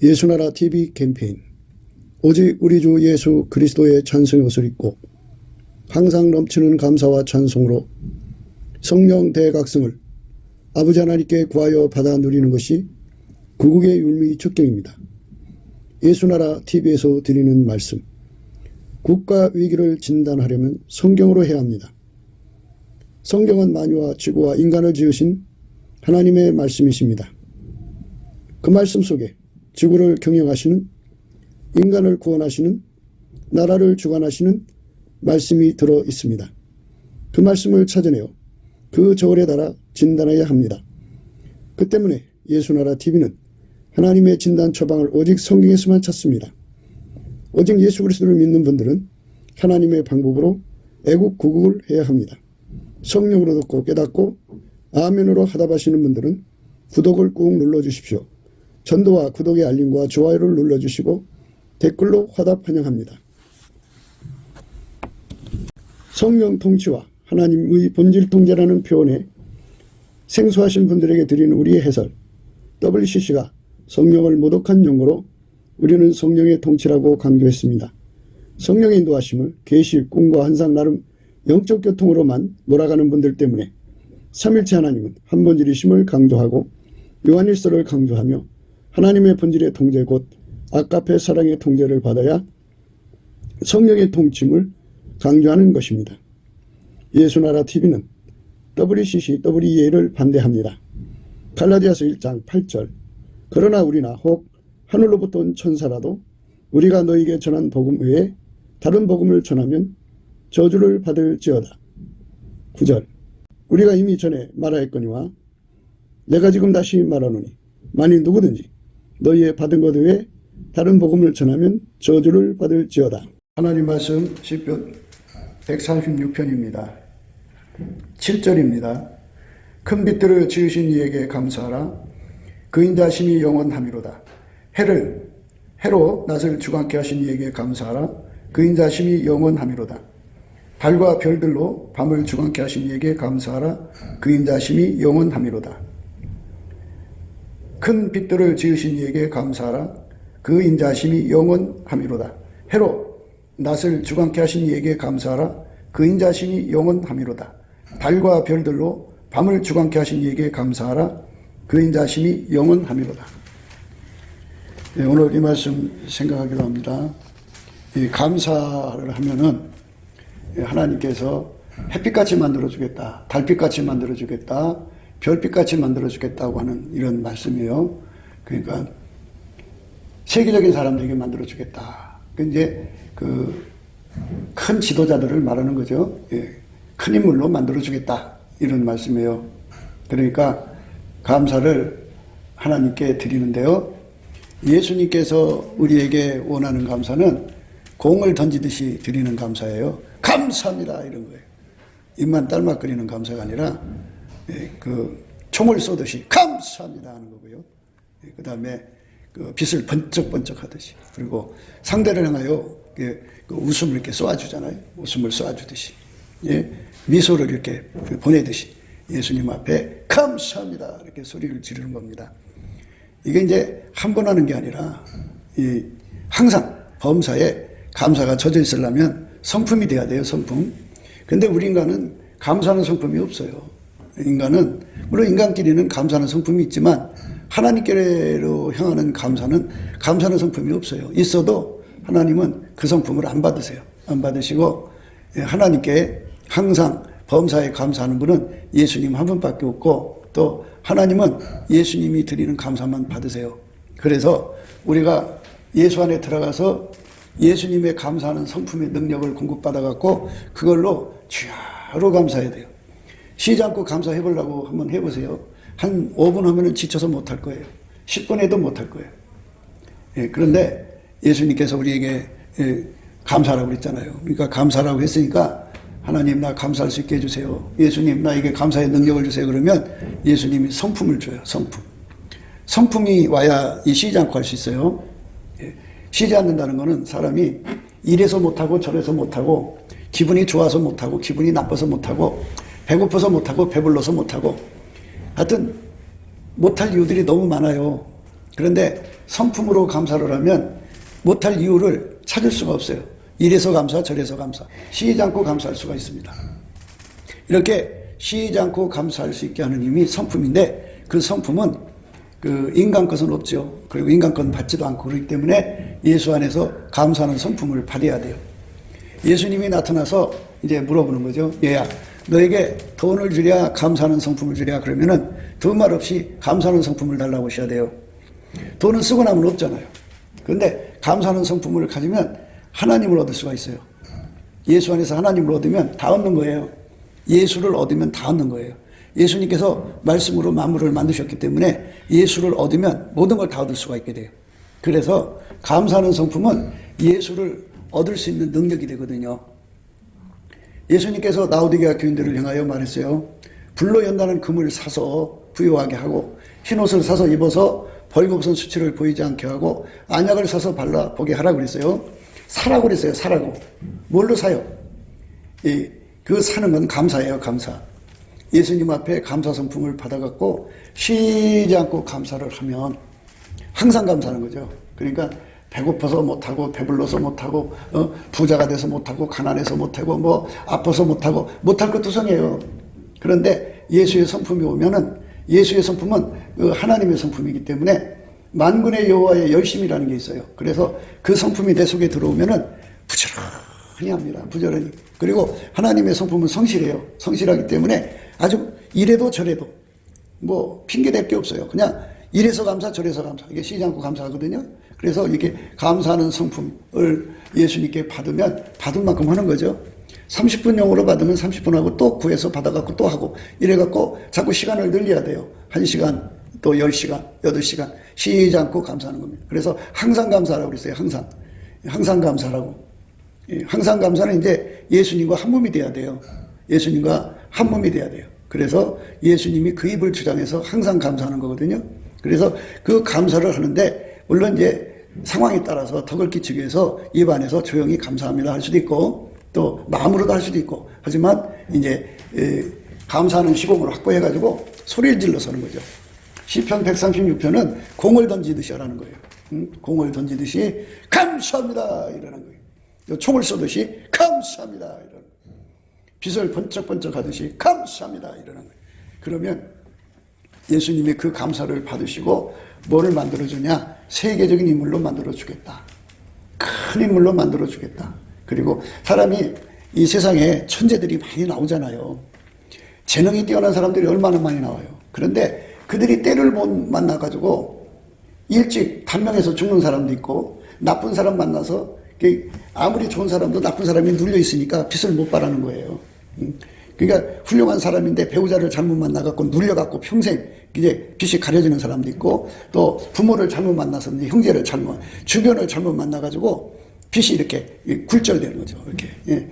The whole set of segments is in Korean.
예수나라 TV 캠페인 오직 우리 주 예수 그리스도의 찬송의 옷을 입고 항상 넘치는 감사와 찬송으로 성령 대각성을 아버지 하나님께 구하여 받아 누리는 것이 구국의 율미 축경입니다. 예수나라 TV에서 드리는 말씀, 국가 위기를 진단하려면 성경으로 해야 합니다. 성경은 만유와 지구와 인간을 지으신 하나님의 말씀이십니다. 그 말씀 속에 지구를 경영하시는, 인간을 구원하시는, 나라를 주관하시는 말씀이 들어 있습니다. 그 말씀을 찾아내어 그 저울에 달아 진단해야 합니다. 그 때문에 예수나라 TV는 하나님의 진단 처방을 오직 성경에서만 찾습니다. 오직 예수 그리스도를 믿는 분들은 하나님의 방법으로 애국 구국을 해야 합니다. 성령으로 듣고 깨닫고 아멘으로 하답하시는 분들은 구독을 꾹 눌러주십시오. 전도와 구독의 알림과 좋아요를 눌러주시고 댓글로 화답 환영합니다. 성령 통치와 하나님의 본질 통제라는 표현에 생소하신 분들에게 드리는 우리의 해설, WCC가 성령을 모독한 용어로 우리는 성령의 통치라고 강조했습니다. 성령의 인도하심을 계시, 꿈과 환상 나름 영적 교통으로만 몰아가는 분들 때문에 삼일체 하나님은 한 본질이심을 강조하고 요한일서를 강조하며 하나님의 본질의 통제 곧 아가페 사랑의 통제를 받아야 성령의 통침을 강조하는 것입니다. 예수나라 TV는 WCC, WEA를 반대합니다. 갈라디아서 1장 8절 그러나 우리나 혹 하늘로부터 온 천사라도 우리가 너에게 전한 복음 외에 다른 복음을 전하면 저주를 받을지어다. 9절 우리가 이미 전에 말하였거니와 내가 지금 다시 말하노니 만일 누구든지 너희의 받은 것 외에 다른 복음을 전하면 저주를 받을지어다. 하나님 말씀 시편 136편입니다. 7절입니다. 큰 빛들을 지으신 이에게 감사하라. 그 인자심이 영원함이로다. 해로 낯을 주관케 하신 이에게 감사하라. 그 인자심이 영원함이로다. 달과 별들로 밤을 주관케 하신 이에게 감사하라. 그 인자심이 영원함이로다. 큰 빛들을 지으신 이에게 감사하라. 그 인자심이 영원함이로다. 해로 낯을 주관케 하신 이에게 감사하라. 그 인자심이 영원함이로다. 달과 별들로 밤을 주관케 하신 이에게 감사하라. 그 인자심이 영원함이로다. 네, 오늘 이 말씀 생각하기로 합니다. 이 감사를 하면은 하나님께서 햇빛같이 만들어주겠다, 달빛같이 만들어주겠다, 별빛같이 만들어주겠다고 하는 이런 말씀이에요. 그러니까 세계적인 사람들에게 만들어주겠다. 이제 큰 지도자들을 말하는 거죠. 예, 큰 인물로 만들어주겠다 이런 말씀이에요. 그러니까 감사를 하나님께 드리는데요. 예수님께서 우리에게 원하는 감사는 공을 던지듯이 드리는 감사예요. 감사합니다 이런 거예요. 입만 딸막거리는 감사가 아니라 총을 쏘듯이 감사합니다 하는 거고요. 그 다음에 빛을 번쩍번쩍 하듯이, 그리고 상대를 향하여 웃음을 이렇게 쏘아주잖아요. 웃음을 쏘아주듯이, 미소를 이렇게 보내듯이 예수님 앞에 감사합니다 이렇게 소리를 지르는 겁니다. 이게 이제 한 번 하는 게 아니라 항상 범사에 감사가 젖어 있으려면 성품이 돼야 돼요. 성품. 근데 우리 인간은 감사하는 성품이 없어요. 인간은 물론 인간끼리는 감사하는 성품이 있지만 하나님께로 향하는 감사하는 성품이 없어요. 있어도 하나님은 그 성품을 안 받으세요. 안 받으시고 하나님께 항상 범사에 감사하는 분은 예수님 한 분밖에 없고, 또 하나님은 예수님이 드리는 감사만 받으세요. 그래서 우리가 예수 안에 들어가서 예수님의 감사하는 성품의 능력을 공급받아 갖고 그걸로 주야로 감사해야 돼요. 쉬지 않고 감사해 보려고 한번 해보세요. 한 5분 하면은 지쳐서 못할 거예요. 10분 해도 못할 거예요. 그런데 예수님께서 우리에게 감사라고 그랬잖아요. 그러니까 감사라고 했으니까 하나님 나 감사할 수 있게 해주세요. 예수님 나에게 감사의 능력을 주세요. 그러면 예수님이 성품을 줘요. 성품이 와야 쉬지 않고 할 수 있어요. 쉬지 않는다는 것은 사람이 이래서 못하고 저래서 못하고, 기분이 좋아서 못하고, 기분이 나빠서 못하고, 배고파서 못하고, 배불러서 못하고, 하여튼 못할 이유들이 너무 많아요. 그런데 성품으로 감사를 하면 못할 이유를 찾을 수가 없어요. 이래서 감사 저래서 감사, 쉬지 않고 감사할 수가 있습니다. 이렇게 쉬지 않고 감사할 수 있게 하는 힘이 성품인데, 그 성품은 그 인간 것은 없죠. 그리고 인간 건 받지도 않고, 그렇기 때문에 예수 안에서 감사하는 성품을 발휘해야 돼요. 예수님이 나타나서 이제 물어보는 거죠. 얘야, 너에게 돈을 주랴 감사하는 성품을 주랴. 그러면은 두 말 없이 감사하는 성품을 달라고 하셔야 돼요. 돈은 쓰고 나면 없잖아요. 그런데 감사하는 성품을 가지면 하나님을 얻을 수가 있어요. 예수 안에서 하나님을 얻으면 다 얻는 거예요. 예수를 얻으면 다 얻는 거예요. 예수님께서 말씀으로 만물을 만드셨기 때문에 예수를 얻으면 모든 걸 다 얻을 수가 있게 돼요. 그래서 감사하는 성품은 예수를 얻을 수 있는 능력이 되거든요. 예수님께서 라오디게아 교인들을 향하여 말했어요. 불로 연다는 금을 사서 부요하게 하고, 흰옷을 사서 입어서 벌거벗은 수치를 보이지 않게 하고, 안약을 사서 발라보게 하라고 그랬어요. 사라고 그랬어요. 사라고. 뭘로 사요? 그 사는 건 감사예요. 감사. 예수님 앞에 감사 성품을 받아갖고 쉬지 않고 감사를 하면 항상 감사하는 거죠. 그러니까 배고파서 못하고, 배불러서 못하고, 부자가 돼서 못하고, 가난해서 못하고, 뭐 아파서 못하고, 못할 것 투성이에요. 그런데 예수의 성품이 오면은, 예수의 성품은 그 하나님의 성품이기 때문에 만군의 여호와의 열심이라는 게 있어요. 그래서 그 성품이 내 속에 들어오면은 부지런히 합니다. 부지런히. 그리고 하나님의 성품은 성실해요. 성실하기 때문에 아주 이래도 저래도 뭐 핑계댈 게 없어요. 그냥 이래서 감사 저래서 감사, 이게 쉬지 않고 감사하거든요. 그래서 이렇게 감사하는 성품을 예수님께 받으면 받은 만큼 하는 거죠. 30분용으로 받으면 30분 하고, 또 구해서 받아갖고 또 하고, 이래갖고 자꾸 시간을 늘려야 돼요. 1시간, 또 10시간, 8시간 쉬지 않고 감사하는 겁니다. 그래서 항상 감사하라고 그랬어요. 항상 감사하라고. 항상 감사는 이제 예수님과 한 몸이 돼야 돼요. 예수님과 한 몸이 돼야 돼요. 그래서 예수님이 그 입을 주장해서 항상 감사하는 거거든요. 그래서 그 감사를 하는데, 물론 이제 상황에 따라서 덕을 끼치기 위해서 입 안에서 조용히 감사합니다 할 수도 있고, 또 마음으로도 할 수도 있고, 하지만 이제 감사하는 시공을 확보해가지고 소리를 질러서 하는 거죠. 시편 136편은 공을 던지듯이 하라는 거예요. 공을 던지듯이 감사합니다 이러는 거예요. 총을 쏘듯이 감사합니다 이러는 거예요. 빛을 번쩍번쩍 하듯이 감사합니다 이러는 거예요. 그러면 예수님이 그 감사를 받으시고 뭐를 만들어주냐? 세계적인 인물로 만들어주겠다. 큰 인물로 만들어주겠다. 그리고 사람이 이 세상에 천재들이 많이 나오잖아요. 재능이 뛰어난 사람들이 얼마나 많이 나와요. 그런데 그들이 때를 못 만나가지고 일찍 단명해서 죽는 사람도 있고, 나쁜 사람 만나서 아무리 좋은 사람도 나쁜 사람이 눌려 있으니까 빛을 못 발하는 거예요. 그러니까 훌륭한 사람인데 배우자를 잘못 만나갖고 눌려갖고 평생 이제 빛이 가려지는 사람도 있고, 또 부모를 잘못 만나서 형제를 잘못, 주변을 잘못 만나가지고 빛이 이렇게 굴절되는 거죠. 이렇게. 예.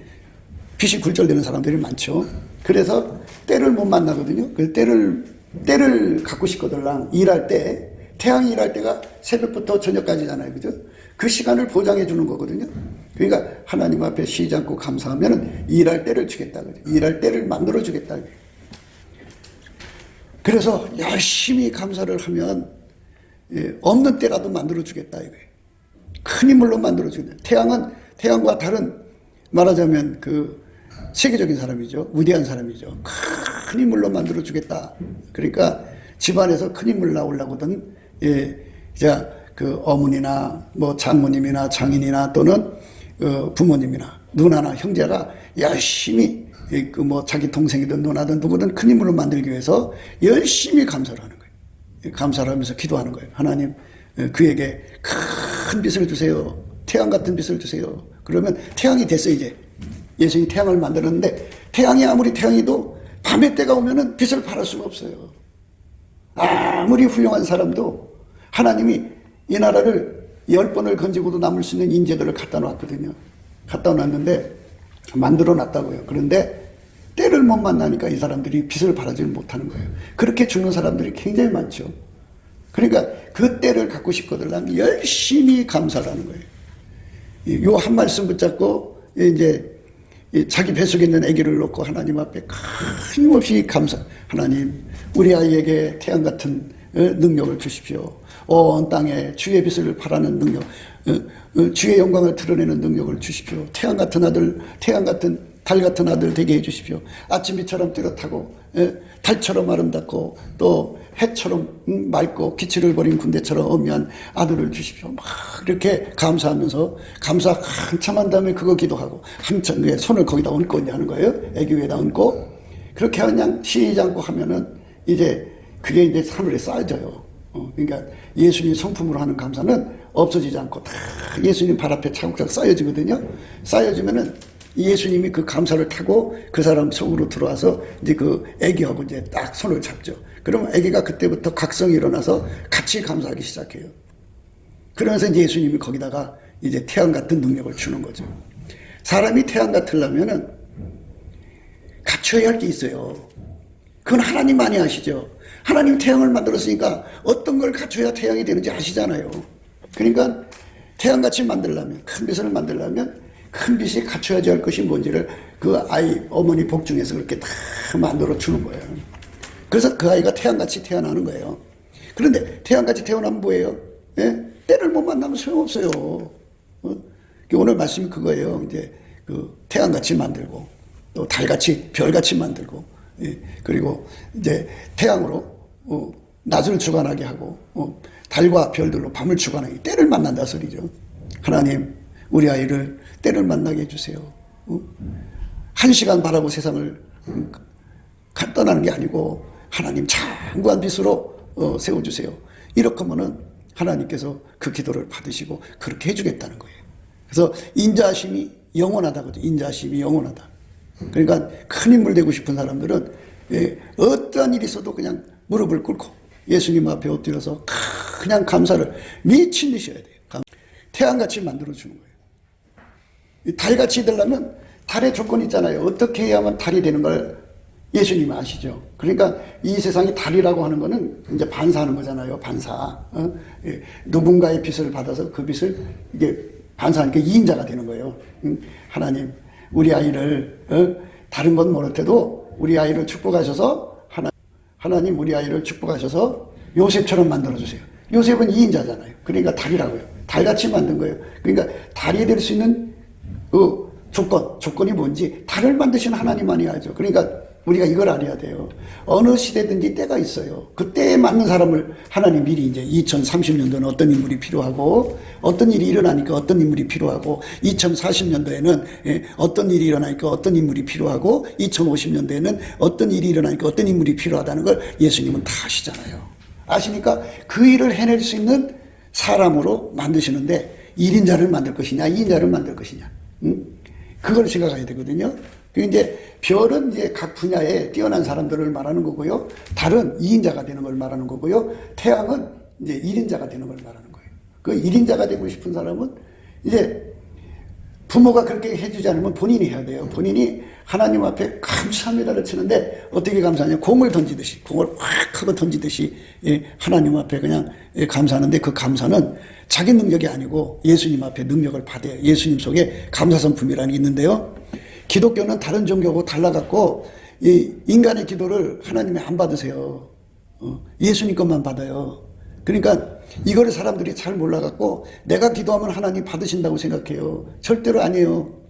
빛이 굴절되는 사람들이 많죠. 그래서 때를 못 만나거든요. 그 때를 갖고 싶거들랑 일할 때, 태양이 일할 때가 새벽부터 저녁까지잖아요. 그죠? 그 시간을 보장해 주는 거거든요. 그러니까 하나님 앞에 쉬지 않고 감사하면 일할 때를 주겠다. 그죠? 일할 때를 만들어 주겠다. 그래서 열심히 감사를 하면 없는 때라도 만들어 주겠다 이거예요. 큰 인물로 만들어 주겠다. 태양과 달은 말하자면 그 세계적인 사람이죠. 위대한 사람이죠. 큰 인물로 만들어 주겠다. 그러니까 집안에서 큰 인물 나오려거든. 그 어머니나 뭐 장모님이나 장인이나 또는 부모님이나 누나나 형제가 열심히 그 뭐 자기 동생이든 누나든 누구든 큰 인물로 만들기 위해서 열심히 감사를 하는 거예요. 감사를 하면서 기도하는 거예요. 하나님, 그에게 큰 빛을 주세요. 태양 같은 빛을 주세요. 그러면 태양이 됐어요. 이제 예수님이 태양을 만들었는데, 태양이 아무리 태양이도 밤의 때가 오면은 빛을 발할 수가 없어요. 아무리 훌륭한 사람도 하나님이 이 나라를 10번을 건지고도 남을 수 있는 인재들을 갖다 놨거든요. 갖다 놨는데 만들어 놨다고요. 그런데 때를 못 만나니까 이 사람들이 빛을 발하지 못하는 거예요. 그렇게 죽는 사람들이 굉장히 많죠. 그러니까 그 때를 갖고 싶거든 열심히 감사를 하는 거예요. 요 한 말씀 붙잡고 이제 자기 뱃속에 있는 아기를 놓고 하나님 앞에 끊임없이 감사. 하나님, 우리 아이에게 태양 같은 능력을 주십시오. 온 땅에 주의 빛을 발하는 능력, 주의 영광을 드러내는 능력을 주십시오. 태양 같은 아들, 태양 같은 달 같은 아들 되게 해주십시오. 아침비처럼 뚜렷하고 달처럼 아름답고 또 해처럼 맑고 기치를 버린 군대처럼 엄미한 아들을 주십시오. 막 이렇게 감사하면서 감사 한참 한 다음에 그거 기도하고 한참 손을 거기다 얹고 하는 거예요. 애기 위에다 얹고 그렇게 그냥 쉬지 않고 하면은 이제 그게 이제 하늘에 쌓여져요. 그러니까 예수님 성품으로 하는 감사는 없어지지 않고 다 예수님 발 앞에 차곡차곡 쌓여지거든요. 쌓여지면은 예수님이 그 감사를 타고 그 사람 속으로 들어와서 이제 그 애기하고 이제 딱 손을 잡죠. 그러면 애기가 그때부터 각성이 일어나서 같이 감사하기 시작해요. 그러면서 이제 예수님이 거기다가 이제 태양 같은 능력을 주는 거죠. 사람이 태양 같으려면은 갖춰야 할 게 있어요. 그건 하나님만이 아시죠. 하나님 태양을 만들었으니까 어떤 걸 갖춰야 태양이 되는지 아시잖아요. 그러니까 태양같이 만들려면, 큰 빛을 만들려면 큰 빛이 갖춰야지 할 것이 뭔지를 그 아이 어머니 복 중에서 그렇게 다 만들어 주는 거예요. 그래서 그 아이가 태양같이 태어나는 거예요. 그런데 태양같이 태어나면 뭐예요? 예? 때를 못 만나면 소용없어요. 오늘 말씀이 그거예요. 이제 그 태양같이 만들고 또 달같이 별같이 만들고 그리고 이제 태양으로 낮을 주관하게 하고 달과 별들로 밤을 주관하게 때를 만난다 소리죠. 하나님 우리 아이를 때를 만나게 해주세요. 한 시간 바라고 세상을 떠나는 게 아니고 하나님 장구한 빛으로 세워주세요. 이렇게 하면은 하나님께서 그 기도를 받으시고 그렇게 해주겠다는 거예요. 그래서 인자심이 영원하다거든요. 인자심이 영원하다. 그러니까 큰 인물 되고 싶은 사람들은 어떠한 일이 있어도 그냥 무릎을 꿇고 예수님 앞에 엎드려서 그냥 감사를 미친 듯이 해야 돼요. 태양같이 만들어주는 거예요. 달같이 되려면 달의 조건이 있잖아요. 어떻게 해야만 달이 되는 걸 예수님이 아시죠. 그러니까 이 세상이 달이라고 하는 거는 이제 반사하는 거잖아요. 반사. 누군가의 빛을 받아서 그 빛을 이게 반사하니까 이인자가 되는 거예요. 하나님 우리 아이를 다른 건 못해도 우리 아이를 축복하셔서 하나님 우리 아이를 축복하셔서 요셉처럼 만들어주세요. 요셉은 이인자잖아요. 그러니까 달이라고요. 달같이 만든 거예요. 그러니까 달이 될 수 있는 그 조건이 뭔지 달을 만드신 하나님만이 알죠. 그러니까 우리가 이걸 알아야 돼요. 어느 시대든지 때가 있어요. 그 때에 맞는 사람을 하나님 미리 이제 2030년도는 어떤 인물이 필요하고 어떤 일이 일어나니까 어떤 인물이 필요하고 2040년도에는 어떤 일이 일어나니까 어떤 인물이 필요하고 2050년도에는 어떤 일이 일어나니까 어떤 인물이 필요하다는 걸 예수님은 다 아시잖아요. 아시니까 그 일을 해낼 수 있는 사람으로 만드시는데 1인자를 만들 것이냐 2인자를 만들 것이냐 그걸 생각해야 되거든요. 이제 별은 이제 각 분야에 뛰어난 사람들을 말하는 거고요. 달은 2인자가 되는 걸 말하는 거고요. 태양은 이제 1인자가 되는 걸 말하는 거예요. 그 1인자가 되고 싶은 사람은 이제 부모가 그렇게 해주지 않으면 본인이 해야 돼요. 본인이 하나님 앞에 감사합니다를 치는데 어떻게 감사하냐. 공을 던지듯이 공을 확 하고 던지듯이 하나님 앞에 그냥 감사하는데 그 감사는 자기 능력이 아니고 예수님 앞에 능력을 받아요. 예수님 속에 감사성품이라는 게 있는데요. 기독교는 다른 종교하고 달라갖고 이 인간의 기도를 하나님이 안 받으세요. 예수님 것만 받아요. 그러니까 이거를 사람들이 잘 몰라갖고 내가 기도하면 하나님 받으신다고 생각해요. 절대로 아니에요.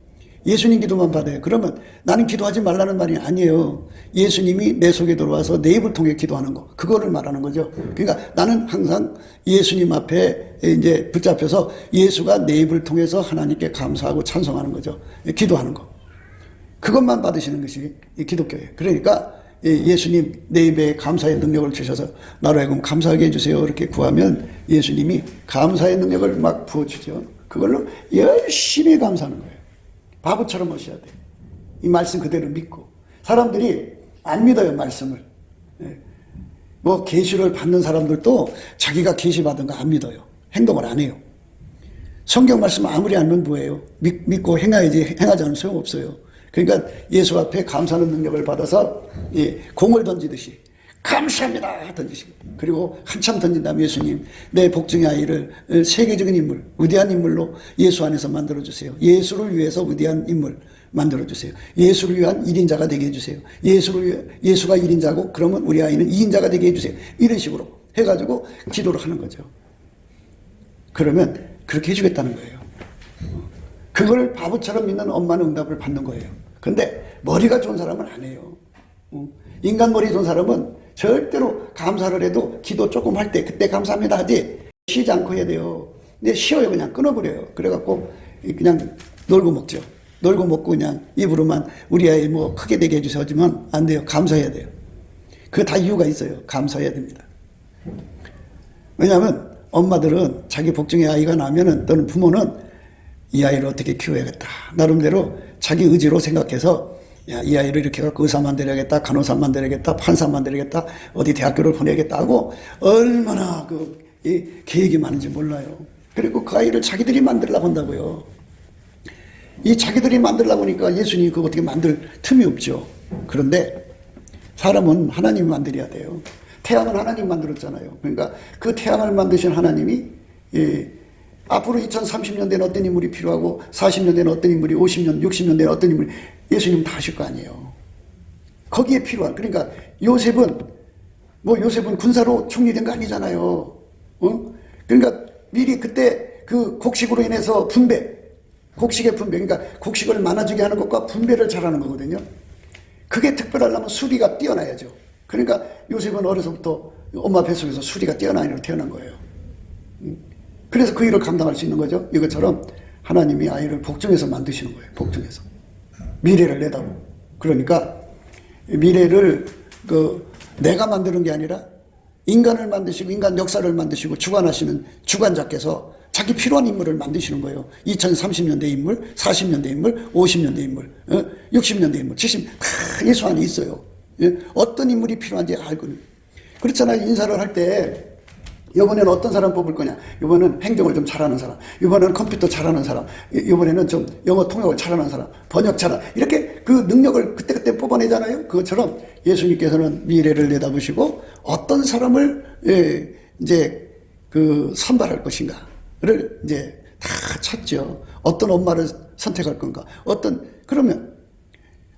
예수님 기도만 받아요. 그러면 나는 기도하지 말라는 말이 아니에요. 예수님이 내 속에 들어와서 내 입을 통해 기도하는 거, 그거를 말하는 거죠. 그러니까 나는 항상 예수님 앞에 이제 붙잡혀서 예수가 내 입을 통해서 하나님께 감사하고 찬송하는 거죠. 기도하는 거. 그것만 받으시는 것이 기독교예요. 그러니까 예수님 내 입에 감사의 능력을 주셔서 나로 하여금 감사하게 해주세요. 이렇게 구하면 예수님이 감사의 능력을 막 부어주죠. 그걸로 열심히 감사하는 거예요. 바보처럼 하셔야 돼요. 이 말씀 그대로 믿고. 사람들이 안 믿어요, 말씀을. 뭐 계시를 받는 사람들도 자기가 계시 받은 거 안 믿어요. 행동을 안 해요. 성경 말씀 아무리 알면 뭐예요? 믿고 행해야지. 행하지 않으면 소용없어요. 그러니까 예수 앞에 감사하는 능력을 받아서 공을 던지듯이 감사합니다 던지시고, 그리고 한참 던진 다음에 예수님 내 복중의 아이를 세계적인 인물, 위대한 인물로 예수 안에서 만들어주세요. 예수를 위해서 위대한 인물 만들어주세요. 예수를 위한 1인자가 되게 해주세요. 예수가 1인자고 그러면 우리 아이는 2인자가 되게 해주세요. 이런 식으로 해가지고 기도를 하는 거죠. 그러면 그렇게 해주겠다는 거예요. 그걸 바보처럼 믿는 엄마는 응답을 받는 거예요. 근데 머리가 좋은 사람은 안 해요. 인간 머리 좋은 사람은 절대로 감사를 해도 기도 조금 할 때 그때 감사합니다 하지 쉬지 않고 해야 돼요. 근데 쉬어요. 그냥 끊어버려요. 그래갖고 그냥 놀고 먹죠. 놀고 먹고 그냥 입으로만 우리 아이 뭐 크게 되게 해주세요 하지만 안 돼요. 감사해야 돼요. 그거 다 이유가 있어요. 감사해야 됩니다. 왜냐하면 엄마들은 자기 복중에 아이가 나면은 또는 부모는 이 아이를 어떻게 키워야겠다. 나름대로 자기 의지로 생각해서 야, 이 아이를 이렇게 갖고 의사 만들어야겠다, 간호사 만들어야겠다, 판사 만들어야겠다, 어디 대학교를 보내야겠다 하고 얼마나 이 계획이 많은지 몰라요. 그리고 그 아이를 자기들이 만들려고 한다고요. 이 자기들이 만들려고 하니까 예수님이 그거 어떻게 만들 틈이 없죠. 그런데 사람은 하나님이 만들어야 돼요. 태양은 하나님이 만들었잖아요. 그러니까 그 태양을 만드신 하나님이 앞으로 2030년 되는 어떤 인물이 필요하고 40년 되는 어떤 인물이 50년, 60년 되는 어떤 인물이 예수님 다 하실 거 아니에요. 거기에 필요한 그러니까 요셉은 군사로 총리된 거 아니잖아요. 그러니까 미리 그때 그 곡식으로 인해서 곡식의 분배 그러니까 곡식을 많아지게 하는 것과 분배를 잘하는 거거든요. 그게 특별하려면 수리가 뛰어나야죠. 그러니까 요셉은 어려서부터 엄마 뱃속에서 수리가 뛰어난 아이로 태어난 거예요. 그래서 그 일을 감당할 수 있는 거죠. 이것처럼 하나님이 아이를 복중에서 만드시는 거예요. 복중에서. 미래를 내다보고. 그러니까 미래를 내가 만드는 게 아니라 인간을 만드시고 인간 역사를 만드시고 주관하시는 주관자께서 자기 필요한 인물을 만드시는 거예요. 2030년대 인물, 40년대 인물, 50년대 인물, 60년대 인물, 70, 다 예수 안에 있어요. 어떤 인물이 필요한지 알거든요. 그렇잖아요. 인사를 할 때 이번에는 어떤 사람 뽑을 거냐. 이번에는 행정을 좀 잘하는 사람, 이번에는 컴퓨터 잘하는 사람, 이번에는 좀 영어 통역을 잘하는 사람, 번역 잘하는 이렇게 그 능력을 그때그때 뽑아내잖아요. 그것처럼 예수님께서는 미래를 내다보시고 어떤 사람을 이제 선발할 것인가를 이제 다 찾죠. 어떤 엄마를 선택할 건가. 그러면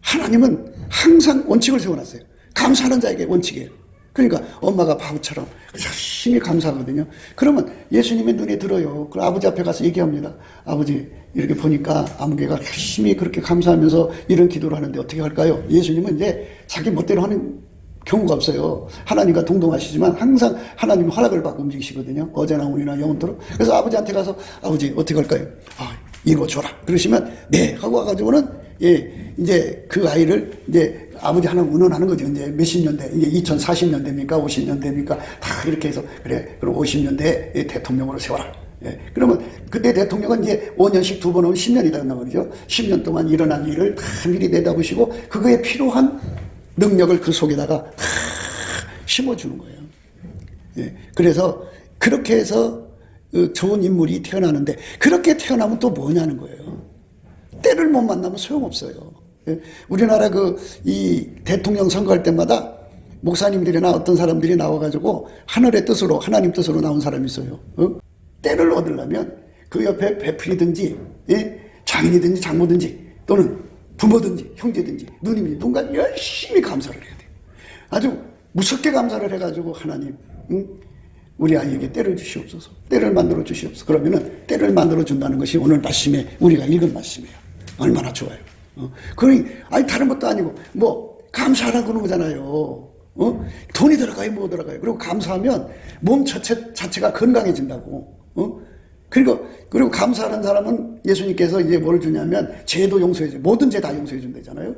하나님은 항상 원칙을 세워놨어요. 감사하는 자에게 원칙이에요. 그러니까 엄마가 바보처럼 열심히 감사하거든요. 그러면 예수님의 눈에 들어요. 그 아버지 앞에 가서 얘기합니다. 아버지 이렇게 보니까 아무개가 열심히 그렇게 감사하면서 이런 기도를 하는데 어떻게 할까요? 예수님은 이제 자기 멋대로 하는 경우가 없어요. 하나님과 동동하시지만 항상 하나님 허락을 받고 움직이시거든요. 어제나 오늘이나 영원토록. 그래서 아버지한테 가서 아버지 어떻게 할까요? 이거 줘라. 그러시면 네 하고 와가지고는 이제 그 아이를 이제 아버지 하나님 운운하는 거죠. 이제 몇십 년대, 이제 2040년대입니까? 50년대입니까? 다 이렇게 해서 그래. 그럼 50년대에 대통령으로 세워라. 그러면 그때 대통령은 이제 5년씩 2번 오면 10년이 된단 말이죠. 10년 동안 일어난 일을 다 미리 내다보시고 그거에 필요한 능력을 그 속에다가 다 심어주는 거예요. 그래서 그렇게 해서 좋은 인물이 태어나는데 그렇게 태어나면 또 뭐냐는 거예요. 때를 못 만나면 소용없어요. 우리나라 이 대통령 선거할 때마다 목사님들이나 어떤 사람들이 나와가지고 하늘의 뜻으로, 하나님 뜻으로 나온 사람이 있어요. 때를 얻으려면 그 옆에 배필이든지, 장인이든지 장모든지, 또는 부모든지, 형제든지, 누님이 누군가 열심히 감사를 해야 돼요. 아주 무섭게 감사를 해가지고 하나님, 우리 아이에게 때를 주시옵소서. 때를 만들어 주시옵소서. 그러면은 때를 만들어 준다는 것이 오늘 말씀에 우리가 읽은 말씀이에요. 얼마나 좋아요. 다른 것도 아니고, 감사하라고 그러는 거잖아요. 돈이 들어가요, 뭐 들어가요. 그리고 감사하면 몸 자체가 건강해진다고. 그리고 감사하는 사람은 예수님께서 이제 뭘 주냐면, 죄도 용서해줘. 모든 죄 다 용서해준다잖아요.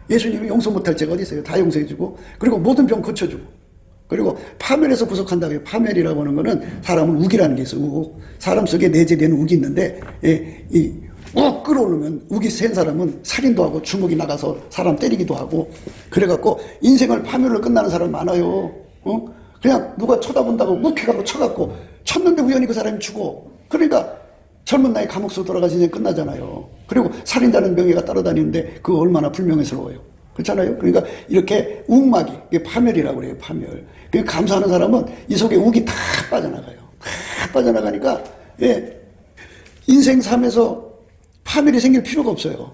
예수님이 용서 못할 죄가 어디 있어요? 다 용서해주고, 그리고 모든 병 고쳐주고, 그리고 파멸에서 구속한다고 해요. 파멸이라고 하는 거는 사람은 우기라는 게 있어요. 욱. 사람 속에 내재되는 욱이 있는데, 욱 끌어오르면 욱이 센 사람은 살인도 하고 주먹이 나가서 사람 때리기도 하고 그래갖고 인생을 파멸로 끝나는 사람 많아요. 그냥 누가 쳐다본다고 욱해갖고 쳐갖고 쳤는데 우연히 그 사람이 죽어. 그러니까 젊은 나이 감옥서 돌아가신 인생 끝나잖아요. 그리고 살인자는 명예가 따라다니는데 그거 얼마나 불명예스러워요. 그렇잖아요. 그러니까 이렇게 욱막이 이게 파멸이라고 그래요. 파멸. 그러니까 감사하는 사람은 이 속에 욱이 다 빠져나가요. 다 빠져나가니까 인생 삶에서 파멸이 생길 필요가 없어요.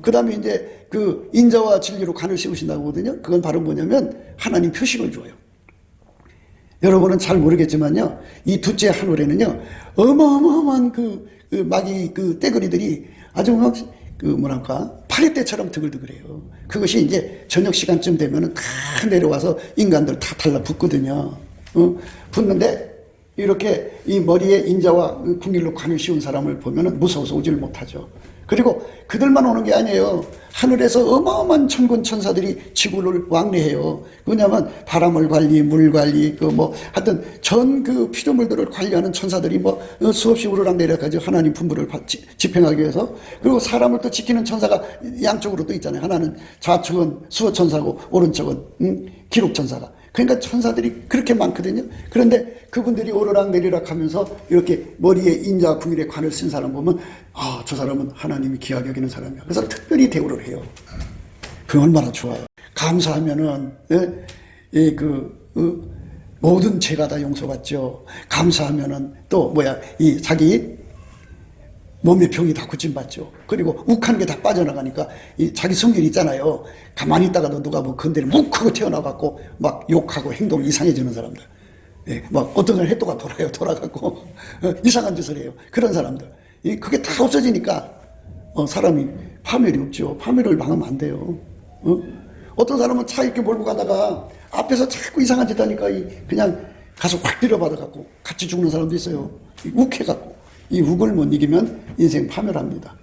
그 다음에 이제 인자와 진리로 간을 씌우신다고 하거든요. 그건 바로 뭐냐면 하나님 표식을 줘요. 여러분은 잘 모르겠지만요, 이 둘째 하늘에는요, 어마어마한 마귀 떼거리들이 아주 막, 뭐랄까, 파리떼처럼 드글드글해요. 그것이 이제 저녁 시간쯤 되면은 다 내려와서 인간들 다 달라붙거든요. 붙는데, 이렇게 이 머리에 인자와 궁일로 관을 씌운 사람을 보면은 무서워서 오질 못하죠. 그리고 그들만 오는 게 아니에요. 하늘에서 어마어마한 천군 천사들이 지구를 왕래해요. 왜냐하면 바람을 관리, 물 관리, 하여튼 전 피조물들을 관리하는 천사들이 수없이 우르락 내려가지고 하나님 품부를 집행하기 위해서. 그리고 사람을 또 지키는 천사가 양쪽으로 또 있잖아요. 하나는 좌측은 수호천사고 오른쪽은 기록천사가. 그러니까 천사들이 그렇게 많거든요. 그런데 그분들이 오르락 내리락 하면서 이렇게 머리에 인자 궁일에 관을 쓴 사람 보면, 아, 저 사람은 하나님이 귀하게 여기는 사람이야. 그래서 특별히 대우를 해요. 그 얼마나 좋아요. 감사하면은, 모든 죄가 다 용서받죠. 감사하면은 또 자기 몸의 병이 다 고침받죠. 그리고 욱한 게 다 빠져나가니까 자기 성질이 있잖아요. 가만히 있다가도 누가 건드리면 욱하고 튀어나와갖고 막 욕하고 행동이 이상해지는 사람들. 예, 막 어떤 날 해도가 돌아가고 이상한 짓을 해요. 그런 사람들. 그게 다 없어지니까 사람이 파멸이 없죠. 파멸을 당하면 안 돼요. 어떤 사람은 차 이렇게 몰고 가다가 앞에서 자꾸 이상한 짓 하니까 그냥 가서 확 들여받아갖고 같이 죽는 사람도 있어요. 욱해갖고. 이 욱을 못 이기면 인생 파멸합니다.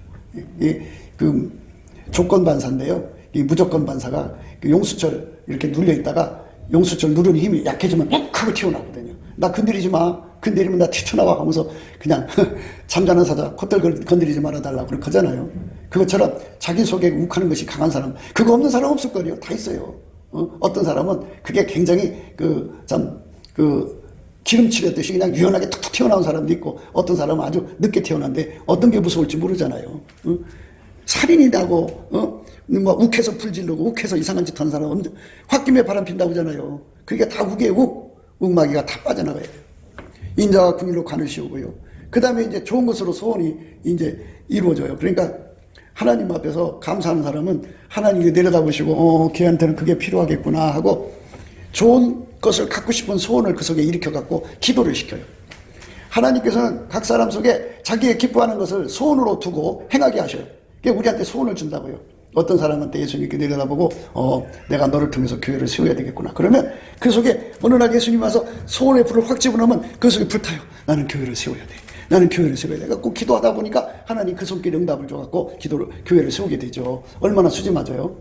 조건반사인데요. 이 무조건반사가 용수철 이렇게 눌려있다가 용수철 누르는 힘이 약해지면 욱하고 튀어나오거든요. 나 건드리지 마. 건드리면 나 튀어나와 하면서 그냥 잠자는 사자 콧들 건드리지 말아달라고 그러잖아요. 그것처럼 자기 속에 욱하는 것이 강한 사람, 그거 없는 사람 없을 거예요. 다 있어요. 어떤 사람은 그게 굉장히 기름칠했듯이 그냥 유연하게 툭툭 튀어나온 사람도 있고, 어떤 사람은 아주 늦게 태어났는데 어떤 게 무서울지 모르잖아요. 살인이 나고 욱해서 불질르고 욱해서 이상한 짓 하는 사람은 홧김에 바람 핀다고 하잖아요. 그게 다 욱의 욱마귀가 다 빠져나가야 돼요. 인자와 궁일로 관을 씌우고요. 그 다음에 이제 좋은 것으로 소원이 이제 이루어져요. 그러니까 하나님 앞에서 감사하는 사람은 하나님이 내려다보시고 걔한테는 그게 필요하겠구나 하고 좋은 것을 갖고 싶은 소원을 그 속에 일으켜갖고 기도를 시켜요. 하나님께서는 각 사람 속에 자기의 기뻐하는 것을 소원으로 두고 행하게 하셔요. 그게 우리한테 소원을 준다고요. 어떤 사람한테 예수님께 내려다보고 내가 너를 통해서 교회를 세워야 되겠구나. 그러면 그 속에 어느 날 예수님 와서 소원의 불을 확 집어넣으면 그 속에 불타요. 나는 교회를 세워야 돼. 나는 교회를 세워야 돼. 꼭 기도하다 보니까 하나님 그 손길에 응답을 줘갖고 교회를 세우게 되죠. 얼마나 수지 맞아요.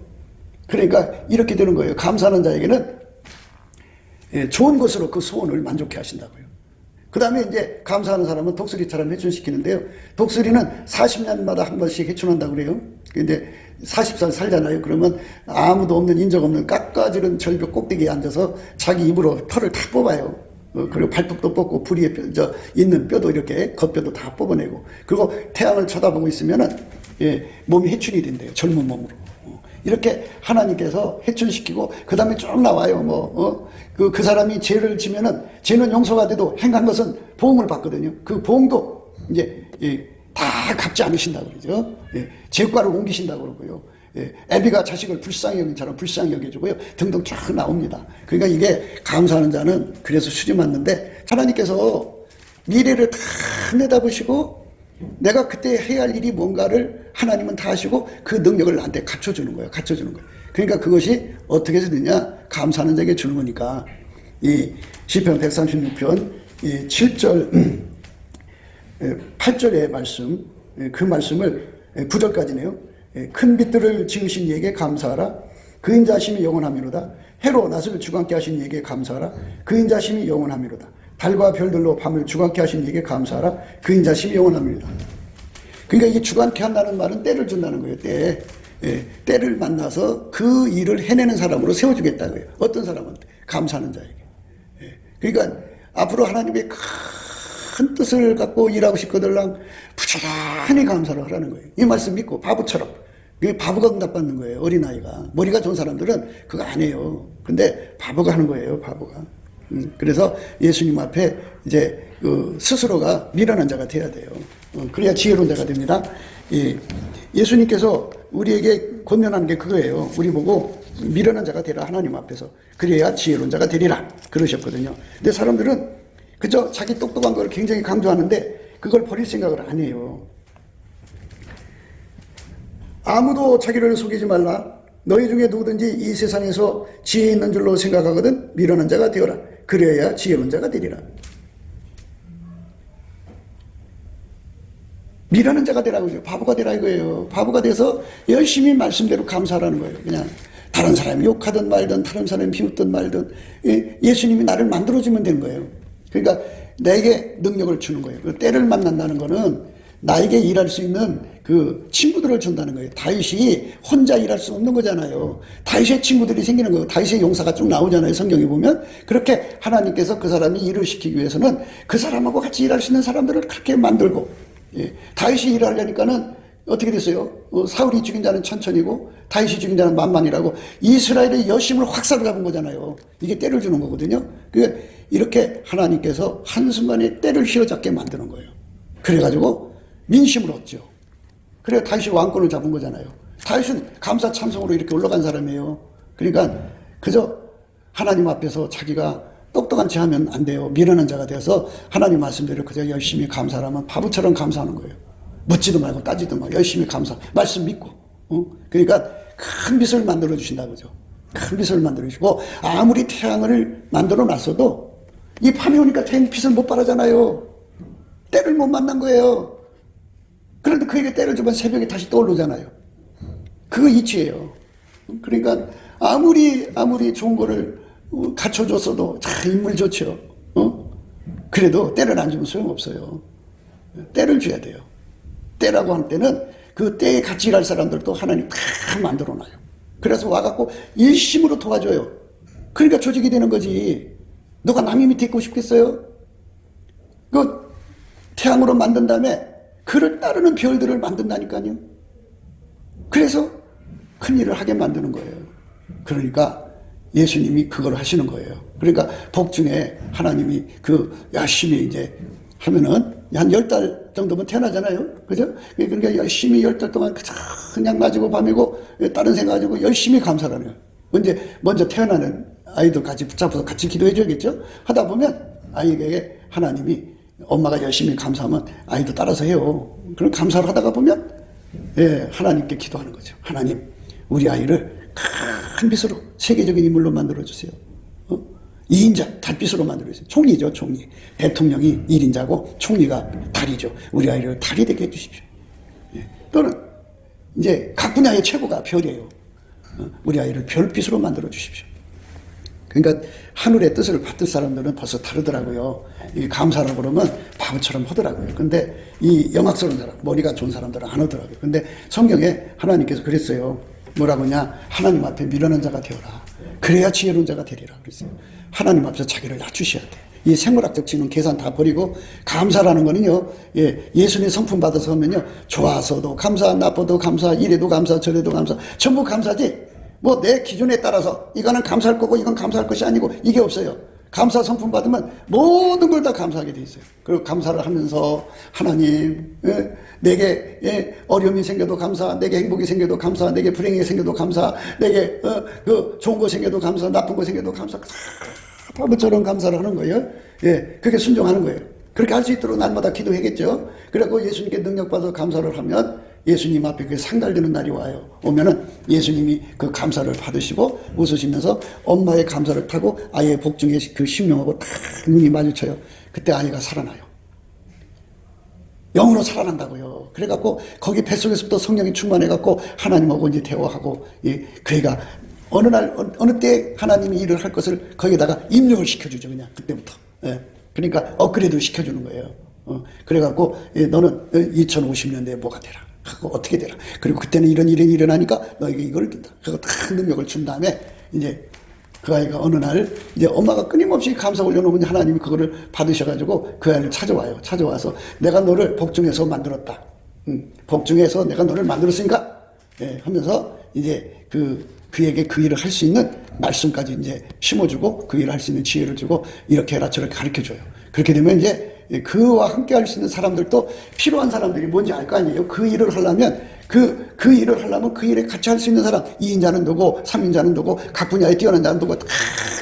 그러니까 이렇게 되는 거예요. 감사하는 자에게는 좋은 것으로 그 소원을 만족해 하신다고요. 그 다음에 이제 감사하는 사람은 독수리처럼 해춘시키는데요. 독수리는 40년마다 한 번씩 해춘한다고 그래요. 근데 40살 살잖아요. 그러면 아무도 없는 인적 없는 깎아지른 절벽 꼭대기에 앉아서 자기 입으로 털을 다 뽑아요. 그리고 발톱도 뽑고 부리에 있는 뼈도 이렇게 겉뼈도 다 뽑아내고, 그리고 태양을 쳐다보고 있으면은 몸이 해춘이 된대요. 젊은 몸으로. 이렇게 하나님께서 해춘시키고, 그 다음에 쭉 나와요. 그 사람이 죄를 지면은 죄는 용서가 돼도 행한 것은 보응을 받거든요. 그 보응도 이제 다 갚지 않으신다고 그러죠. 죄과를 옮기신다고 그러고요. 애비가 자식을 불쌍히 여긴 처럼 불쌍히 여겨주고요. 등등 쫙 나옵니다. 그러니까 이게 감사하는 자는 그래서 수지 맞는데, 하나님께서 미래를 다 내다보시고 내가 그때 해야 할 일이 뭔가를 하나님은 다 하시고 그 능력을 나한테 갖춰주는 거예요. 그러니까 그것이 어떻게 되느냐? 감사하는 자에게 주는 거니까. 이 시편 136편 7절 8절의 말씀, 그 말씀을 9절까지네요. 큰 빛들을 지으신 이에게 감사하라. 그 인자심이 영원하미로다. 해로 낮을 주관케 하신 이에게 감사하라. 그 인자심이 영원하미로다. 달과 별들로 밤을 주관케 하신 이에게 감사하라. 그 인자심이 영원합니다. 그러니까 이게 주관케 한다는 말은 때를 준다는 거예요. 때를 만나서 그 일을 해내는 사람으로 세워주겠다고요. 어떤 사람한테? 감사하는 자에게. 그러니까 앞으로 하나님의 큰 뜻을 갖고 일하고 싶거들랑 부지런히 감사를 하라는 거예요. 이 말씀 믿고 바보처럼. 바보가 응답받는 거예요. 어린아이가. 머리가 좋은 사람들은 그거 안 해요. 근데 바보가 하는 거예요. 바보가. 그래서 예수님 앞에 이제 스스로가 미련한 자가 돼야 돼요. 그래야 지혜로운 자가 됩니다. 예수님께서 우리에게 권면하는 게 그거예요. 우리 보고 미련한 자가 되라, 하나님 앞에서. 그래야 지혜로운 자가 되리라 그러셨거든요. 근데 사람들은 그저 자기 똑똑한 걸 굉장히 강조하는데 그걸 버릴 생각을 안 해요. 아무도 자기를 속이지 말라. 너희 중에 누구든지 이 세상에서 지혜 있는 줄로 생각하거든 미련한 자가 되어라. 그래야 지혜로운 자가 되리라. 미련한 자가 되라고 그러죠. 바보가 되라 이거예요. 바보가 돼서 열심히 말씀대로 감사하라는 거예요. 그냥 다른 사람이 욕하든 말든 다른 사람이 비웃든 말든 예수님이 나를 만들어주면 되는 거예요. 그러니까 내게 능력을 주는 거예요. 그 때를 만난다는 거는 나에게 일할 수 있는 그 친구들을 준다는 거예요. 다윗이 혼자 일할 수 없는 거잖아요. 다윗의 친구들이 생기는 거예요. 다윗의 용사가 쭉 나오잖아요. 성경에 보면. 그렇게 하나님께서 그 사람이 일을 시키기 위해서는 그 사람하고 같이 일할 수 있는 사람들을 그렇게 만들고, 다윗이 일을 하려니까는 어떻게 됐어요? 사울이 죽인 자는 천천히고 다윗이 죽인 자는 만만이라고 이스라엘의 여심을 확 사로잡은 거잖아요. 이게 때를 주는 거거든요. 이렇게 하나님께서 한순간에 때를 휘어잡게 만드는 거예요. 그래가지고 민심을 얻죠. 그래 다윗이 왕권을 잡은 거잖아요. 다윗은 감사 참성으로 이렇게 올라간 사람이에요. 그러니까 그저 하나님 앞에서 자기가 똑똑한 체 하면 안 돼요. 미련한 자가 되어서 하나님 말씀대로 그저 열심히 감사하면 바보처럼 감사하는 거예요. 묻지도 말고 따지도 말고 열심히 감사. 말씀 믿고. 그러니까 큰 빚을 만들어 주신다 그죠. 큰 빚을 만들어 주시고 아무리 태양을 만들어 놨어도 이 밤이 오니까 태양 빚을 못 바라잖아요. 때를 못 만난 거예요. 그런데 그에게 때를 주면 새벽에 다시 떠오르잖아요. 그거 이치예요. 그러니까 아무리 좋은 거를 갖춰줬어도 참 인물 좋죠. 그래도 때를 안 주면 소용없어요. 때를 줘야 돼요. 때라고 할 때는 그 때에 같이 일할 사람들도 하나님 다 만들어놔요. 그래서 와갖고 일심으로 도와줘요. 그러니까 조직이 되는 거지. 너가 남의 밑에 있고 싶겠어요? 그 태양으로 만든 다음에 그를 따르는 별들을 만든다니까요. 그래서 큰 일을 하게 만드는 거예요. 그러니까 예수님이 그걸 하시는 거예요. 그러니까 복중에 하나님이 열심히 이제 하면은 한 10달 정도면 태어나잖아요. 그죠? 그러니까 열심히 10달 동안 그냥 낮이고 밤이고 다른 생각 가지고 열심히 감사를 하는 거예요. 먼저 태어나는 아이들 같이 붙잡아서 같이 기도해 줘야겠죠? 하다 보면 아이에게 하나님이 엄마가 열심히 감사하면 아이도 따라서 해요. 그럼 감사를 하다가 보면 하나님께 기도하는 거죠. 하나님, 우리 아이를 큰 빛으로 세계적인 인물로 만들어주세요. 2인자 달빛으로 만들어주세요. 총리죠, 총리. 대통령이 1인자고 총리가 달이죠. 우리 아이를 달이 되게 해주십시오. 또는 이제 각 분야의 최고가 별이에요. 우리 아이를 별빛으로 만들어주십시오. 그러니까 하늘의 뜻을 받을 사람들은 벌써 다르더라고요. 감사를 그러면 바보처럼 하더라고요. 근데 이 영악스러운 사람, 머리가 좋은 사람들은 안 하더라고요. 근데 성경에 하나님께서 그랬어요. 뭐라고 하냐? 하나님 앞에 미련한 자가 되어라. 그래야 지혜로운 자가 되리라 그랬어요. 하나님 앞에서 자기를 낮추셔야 돼. 이 생물학적 지능 계산 다 버리고 감사라는 거는요. 예수님 성품 받아서 하면요. 좋아서도 감사, 나빠도 감사, 이래도 감사, 저래도 감사. 전부 감사지. 뭐 내 기준에 따라서 이거는 감사할 거고 이건 감사할 것이 아니고 이게 없어요. 감사 성품 받으면 모든 걸 다 감사하게 돼 있어요. 그리고 감사를 하면서 하나님, 내게 어려움이 생겨도 감사, 내게 행복이 생겨도 감사, 내게 불행이 생겨도 감사, 내게 좋은 거 생겨도 감사, 나쁜 거 생겨도 감사. 바보처럼 감사를 하는 거예요. 그렇게 순종하는 거예요. 그렇게 할 수 있도록 날마다 기도해야겠죠. 그래갖고 예수님께 능력받아서 감사를 하면 예수님 앞에 그 상달되는 날이 와요. 오면은 예수님이 그 감사를 받으시고 웃으시면서 엄마의 감사를 타고 아이의 복중에 그 심령하고 딱 눈이 마주쳐요. 그때 아이가 살아나요. 영으로 살아난다고요. 그래갖고 거기 뱃속에서부터 성령이 충만해갖고 하나님하고 이제 대화하고 그 애가 어느 날 어느 때 하나님이 일을 할 것을 거기에다가 입력을 시켜주죠. 그냥 그때부터. 그러니까 업그레이드 시켜주는 거예요. 그래갖고 너는 2050년대에 뭐가 되라. 하고 어떻게 되라. 그리고 그때는 이런 일이 일어나니까 너에게 이걸 든다. 그래서 다 능력을 준 다음에 이제 그 아이가 어느 날 이제 엄마가 끊임없이 감사 올려놓으면 하나님이 그거를 받으셔가지고 그 아이를 찾아와요. 찾아와서 내가 너를 복중에서 만들었다. 복중에서 내가 너를 만들었으니까 하면서 이제 그 그에게 그 일을 할 수 있는 말씀까지 이제 심어주고 그 일을 할 수 있는 지혜를 주고 이렇게 해라 저렇게 가르쳐줘요. 그렇게 되면 이제 그와 함께 할 수 있는 사람들도 필요한 사람들이 뭔지 알 거 아니에요. 그 일을 하려면 그 일을 하려면 그 일에 같이 할 수 있는 사람 2인자는 누구 3인자는 누구 각 분야에 뛰어난 자는 누구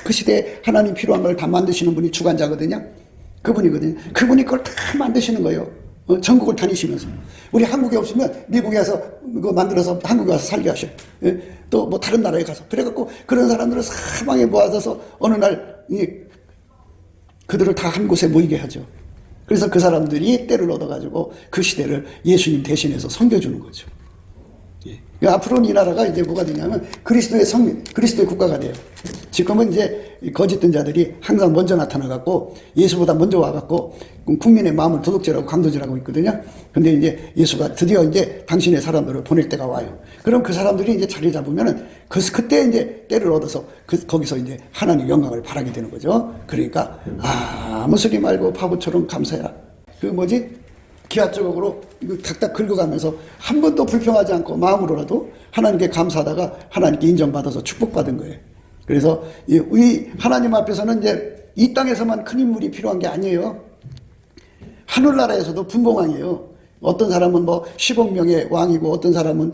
그 시대에 하나님 필요한 걸 다 만드시는 분이 주관자거든요. 그분이거든요. 그분이 그걸 다 만드시는 거예요. 전국을 다니시면서. 우리 한국에 없으면 미국에 가서 그거 만들어서 한국에 와서 살게 하셔. 또 뭐 다른 나라에 가서. 그래갖고 그런 사람들을 사방에 모아서 어느 날 그들을 다 한 곳에 모이게 하죠. 그래서 그 사람들이 때를 얻어가지고 그 시대를 예수님 대신해서 섬겨주는 거죠. 그러니까 앞으로는 이 나라가 이제 뭐가 되냐면 그리스도의 성민, 그리스도의 국가가 돼요. 지금은 이제 거짓된 자들이 항상 먼저 나타나갖고 예수보다 먼저 와갖고 국민의 마음을 도둑질하고 강도질하고 있거든요. 근데 이제 예수가 드디어 이제 당신의 사람들을 보낼 때가 와요. 그럼 그 사람들이 이제 자리 잡으면은 그때 이제 때를 얻어서 거기서 이제 하나님 영광을 바라게 되는 거죠. 그러니까 아무 소리 말고 바보처럼 감사해라. 그 뭐지? 기하적으로 이거 탁탁 긁어가면서 한 번도 불평하지 않고 마음으로라도 하나님께 감사하다가 하나님께 인정받아서 축복받은 거예요. 그래서 이 하나님 앞에서는 이제 이 땅에서만 큰 인물이 필요한 게 아니에요. 하늘나라에서도 분봉왕이에요. 어떤 사람은 뭐 10억 명의 왕이고 어떤 사람은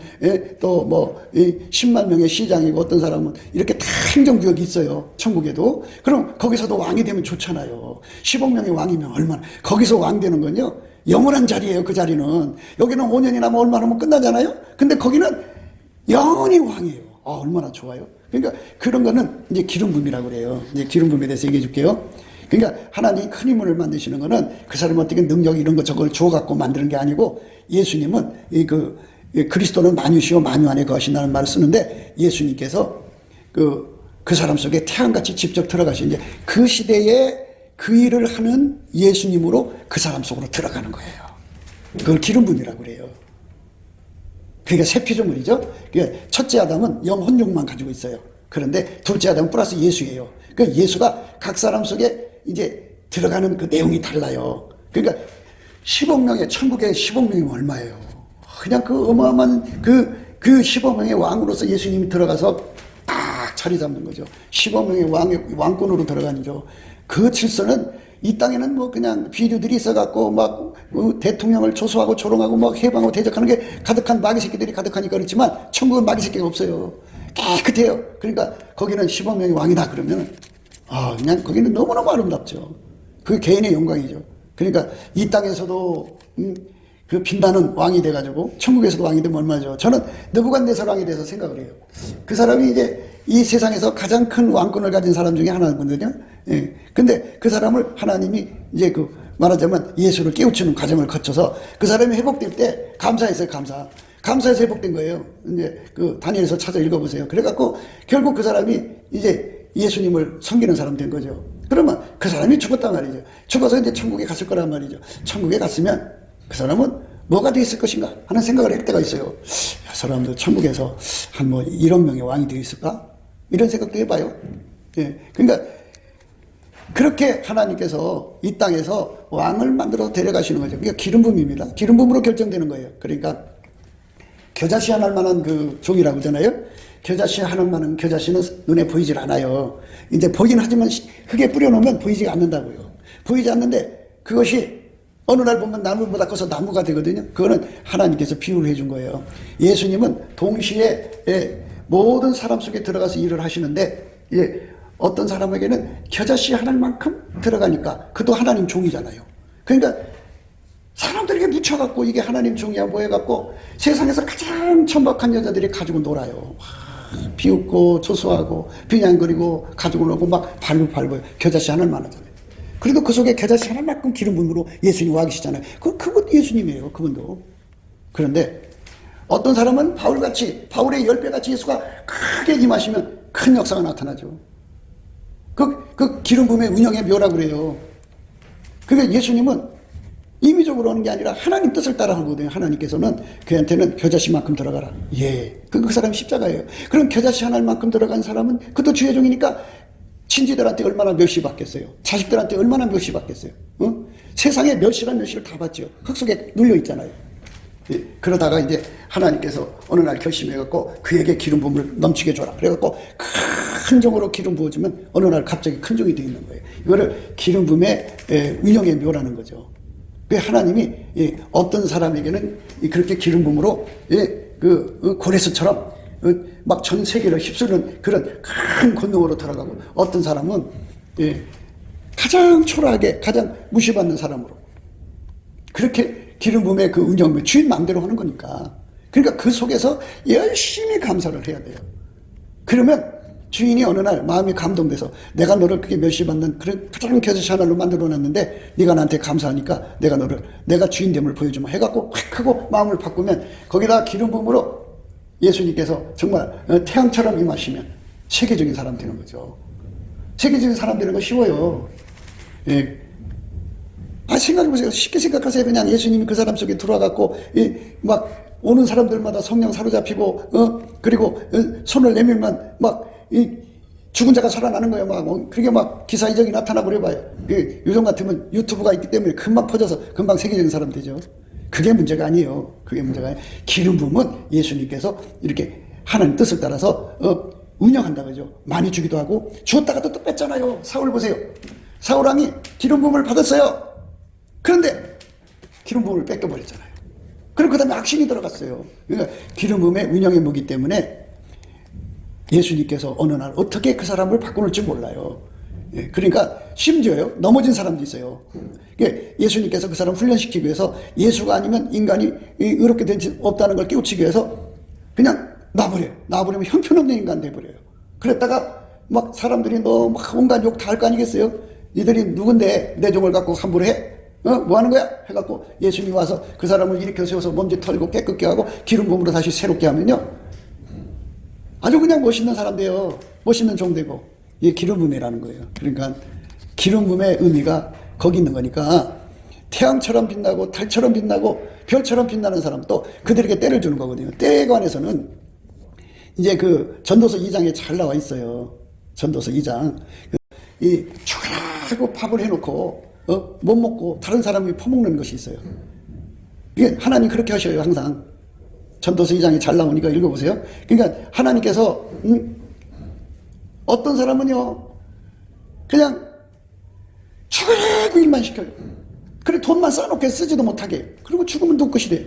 또 뭐 10만 명의 시장이고 어떤 사람은 이렇게 다 행정구역이 있어요. 천국에도. 그럼 거기서도 왕이 되면 좋잖아요. 10억 명의 왕이면 얼마나. 거기서 왕 되는 건요. 영원한 자리예요. 그 자리는. 여기는 5년이나 뭐 얼마 하면 끝나잖아요. 근데 거기는 영원히 왕이에요. 얼마나 좋아요. 그러니까 그런 거는 이제 기름 부음이라고 그래요. 이제 기름 부음에 대해서 얘기해 줄게요. 그러니까 하나님이 큰 인물을 만드시는 거는 그 사람이 어떻게 능력 이런 거 저걸 주어갖고 만드는 게 아니고 예수님은 그리스도는 만유시요 만유 안에 거하신다는 말을 쓰는데 예수님께서 그 사람 속에 태양같이 직접 들어가시 이제 그 시대에 그 일을 하는 예수님으로 그 사람 속으로 들어가는 거예요. 그걸 기름 부음이라고 그래요. 그러니까 새 피조물이죠. 그러니까 첫째 아담은 영혼육만 가지고 있어요. 그런데 둘째 아담은 플러스 예수예요. 그러니까 예수가 각 사람 속에 이제 들어가는 그 내용이 달라요. 그러니까 10억 명의 천국에 10억 명이면 얼마예요? 그냥 그 어마어마한 그 10억 명의 왕으로서 예수님이 들어가서 딱 자리 잡는 거죠. 10억 명의 왕권으로 들어가는죠. 그 질서는 이 땅에는 뭐 그냥 비류들이 있어갖고 막 대통령을 조소하고 조롱하고 막 해방하고 대적하는 게 가득한 마귀 새끼들이 가득하니까 그렇지만 천국은 마귀 새끼가 없어요. 깨끗해요. 그러니까 거기는 10억 명의 왕이다 그러면 그냥 거기는 너무너무 아름답죠. 그게 개인의 영광이죠. 그러니까 이 땅에서도 그 빛나는 왕이 돼가지고 천국에서도 왕이 되면 얼마죠. 저는 느부갓네살 왕이 돼서 생각을 해요. 그 사람이 이제 이 세상에서 가장 큰 왕권을 가진 사람 중에 하나거든요. 예. 근데 그 사람을 하나님이 이제 말하자면 예수를 깨우치는 과정을 거쳐서 그 사람이 회복될 때 감사했어요. 감사해서 회복된 거예요. 이제 다니엘서 찾아 읽어보세요. 그래갖고 결국 그 사람이 이제 예수님을 섬기는 사람 된 거죠. 그러면 그 사람이 죽었단 말이죠. 죽어서 이제 천국에 갔을 거란 말이죠. 천국에 갔으면 그 사람은 뭐가 되어 있을 것인가 하는 생각을 할 때가 있어요. 사람도 천국에서 한 뭐 1억 명의 왕이 되어 있을까? 이런 생각도 해봐요. 예. 그러니까 그렇게 하나님께서 이 땅에서 왕을 만들어 데려가시는 거죠. 그러니까 기름 부음입니다. 기름 부음으로 결정되는 거예요. 그러니까 겨자씨한할 만한 그 종이라고 하잖아요. 겨자씨한할 만한 겨자씨는 눈에 보이질 않아요. 이제 보긴 하지만 흙에 뿌려놓으면 보이지 않는다고요. 보이지 않는데 그것이 어느 날 보면 나무보다 커서 나무가 되거든요. 그거는 하나님께서 비유를 해준 거예요. 예수님은 동시에 모든 사람 속에 들어가서 일을 하시는데 어떤 사람에게는 겨자씨 하나일 만큼 들어가니까 그도 하나님 종이잖아요. 그러니까 사람들에게 묻혀갖고 이게 하나님 종이야 뭐 해갖고 세상에서 가장 천박한 여자들이 가지고 놀아요. 비웃고 조소하고 비냥거리고 가지고 놀고 막 발고 겨자씨 하나를 만하잖아요. 그래도 그 속에 겨자씨 하나만큼 기름 부음으로 예수님 와 계시잖아요. 그분 예수님이에요. 그분도. 그런데 어떤 사람은 바울의 10배같이 예수가 크게 임하시면 큰 역사가 나타나죠. 그 기름 부음의 운영의 묘라고 그래요. 그게 예수님은 임의적으로 하는 게 아니라 하나님 뜻을 따라 하거든요. 하나님께서는 그한테는 겨자씨만큼 들어가라. 예. 그 사람이 십자가예요. 그럼 겨자씨 하나만큼 들어간 사람은 그것도 주의 종이니까 친지들한테 얼마나 멸시 받겠어요. 자식들한테 얼마나 멸시 받겠어요. 세상에 멸시란 멸시를 다 받죠. 흙 속에 눌려 있잖아요. 그러다가 이제 하나님께서 어느 날 결심해갖고 그에게 기름 부음을 넘치게 줘라. 그래갖고 큰 종으로 기름 부어주면 어느 날 갑자기 큰 종이 되어 있는 거예요. 이거를 기름 부음의 운영의 묘라는 거죠. 그 하나님이 어떤 사람에게는 그렇게 기름 부음으로 그 고레스처럼 막 전 세계를 휩쓸는 그런 큰 권능으로 들어가고, 어떤 사람은 가장 초라하게 가장 무시받는 사람으로, 그렇게 기름 부음의 그 운영, 주인 마음대로 하는 거니까. 그러니까 그 속에서 열심히 감사를 해야 돼요. 그러면 주인이 어느 날 마음이 감동돼서, 내가 너를 그렇게 멸시받는 그런 가장 겨자씨 하나로 만들어놨는데 네가 나한테 감사하니까 내가 주인됨을 보여주마 해갖고 확 하고 마음을 바꾸면, 거기다 기름 부음으로 예수님께서 정말 태양처럼 임하시면 세계적인 사람 되는 거죠. 세계적인 사람 되는 거 쉬워요. 생각해보세요. 쉽게 생각하세요. 그냥 예수님이 그 사람 속에 들어와갖고 막 오는 사람들마다 성령 사로잡히고 그리고 손을 내밀면 막 죽은 자가 살아나는 거예요. 막 그렇게 막 기사 이적이 나타나고 그래봐요. 요즘 같으면 유튜브가 있기 때문에 금방 퍼져서 금방 세계적인 사람 되죠. 그게 문제가 아니에요. 그게 문제가 아니에요. 기름 부음은 예수님께서 이렇게 하나님 뜻을 따라서 운영한다 그죠. 많이 주기도 하고, 주었다가도 또 뺐잖아요. 사울 보세요. 사울 왕이 기름 부음을 받았어요. 그런데 기름 부음을 뺏겨버렸잖아요. 그리고 그 다음에 악신이 들어갔어요. 그러니까 기름 부음의 운영의 무기 때문에 예수님께서 어느 날 어떻게 그 사람을 바꾸는지 몰라요. 그러니까 심지어요, 넘어진 사람도 있어요. 예수님께서 그 사람 훈련시키기 위해서 예수가 아니면 인간이 의롭게 된 지 없다는 걸 깨우치기 위해서 그냥 놔버려요. 놔버리면 형편없는 인간 돼버려요. 그랬다가 막 사람들이 너 막 온갖 욕 다 할 거 아니겠어요? 니들이 누군데 내 종을 갖고 함부로 해? 뭐 하는 거야? 해갖고 예수님이 와서 그 사람을 일으켜 세워서 먼지 털고 깨끗게 하고 기름 부음으로 다시 새롭게 하면요, 아주 그냥 멋있는 사람 돼요. 멋있는 종 되고. 이게 기름 부음이라는 거예요. 그러니까 기름 부음의 의미가 거기 있는 거니까, 태양처럼 빛나고 달처럼 빛나고 별처럼 빛나는 사람, 또 그들에게 때를 주는 거거든요. 때에 관해서는 이제 그 전도서 2장에 잘 나와 있어요. 전도서 2장. 이 죽으라고 밥을 해놓고 못 먹고 다른 사람이 퍼먹는 것이 있어요. 이게 하나님 그렇게 하셔요. 항상 전도서 2장에 잘 나오니까 읽어보세요. 그러니까 하나님께서 어떤 사람은요 그냥 죽으라고 일만 시켜요. 그래 돈만 써놓게 쓰지도 못하게, 그리고 죽으면 누구 것이 돼요.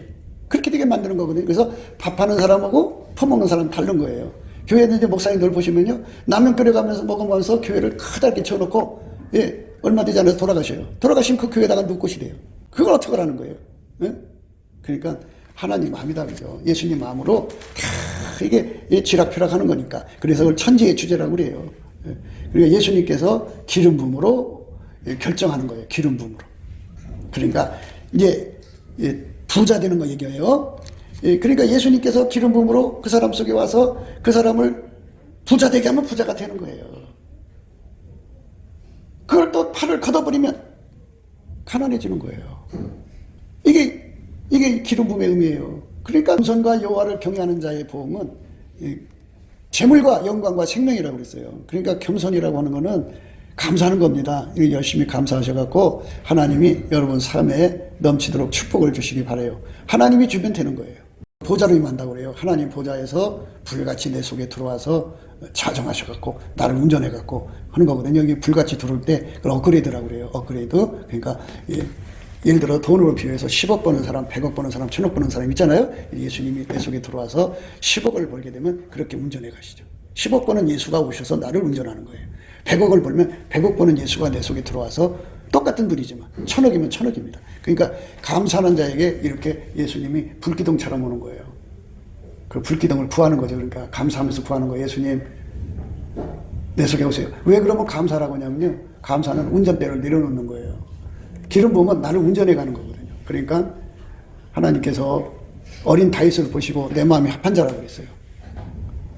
그렇게 되게 만드는 거거든요. 그래서 밥하는 사람하고 퍼먹는 사람 다른 거예요. 교회는 이제 목사님들 보시면요, 라면 끓여가면서 먹으면서 교회를 크다게 쳐놓고 얼마 되지 않아서 돌아가셔요. 돌아가시면 그 교회에다가 누구 것이 돼요. 그걸 어떻게 하라는 거예요. 그러니까 하나님 마음이다 그죠. 예수님 마음으로 이게 쥐락펴락하는 거니까. 그래서 그걸 천지의 주제라고 그래요. 그러니까 예수님께서 기름 부음으로 결정하는 거예요. 기름 부음으로. 그러니까 이제 부자 되는 거 얘기해요. 그러니까 예수님께서 기름 부음으로 그 사람 속에 와서 그 사람을 부자 되게 하면 부자가 되는 거예요. 그걸 또 팔을 걷어버리면 가난해지는 거예요. 이게 기름 부음의 의미예요. 그러니까 겸손과 여호와를 경외하는 자의 보응은 재물과 영광과 생명이라고 그랬어요. 그러니까 겸손이라고 하는 거는 감사하는 겁니다. 열심히 감사하셔갖고 하나님이 여러분 삶에 넘치도록 축복을 주시기 바라요. 하나님이 주면 되는 거예요. 보좌로 임한다고 그래요. 하나님 보좌에서 불같이 내 속에 들어와서 자정하셔갖고 나를 운전해갖고 하는 거거든요. 여기 불같이 들어올 때 그걸 업그레이드라고 그래요. 업그레이드. 그러니까 예를 들어 돈으로 비유해서 10억 버는 사람, 100억 버는 사람, 1000억 버는 사람 있잖아요. 예수님이 내 속에 들어와서 10억을 벌게 되면 그렇게 운전해 가시죠. 10억 버는 예수가 오셔서 나를 운전하는 거예요. 100억을 벌면 100억 버는 예수가 내 속에 들어와서 똑같은 둘이지만 1000억이면 1000억입니다. 그러니까 감사하는 자에게 이렇게 예수님이 불기둥처럼 오는 거예요. 그 불기둥을 구하는 거죠. 그러니까 감사하면서 구하는 거예요. 예수님 내 속에 오세요. 왜 그러면 감사라고 하냐면요, 감사는 운전대를 내려놓는 거예요. 기름 부으면 나를 운전해 가는 거거든요. 그러니까 하나님께서 어린 다윗을 보시고 내 마음이 합한 자라고 그랬어요.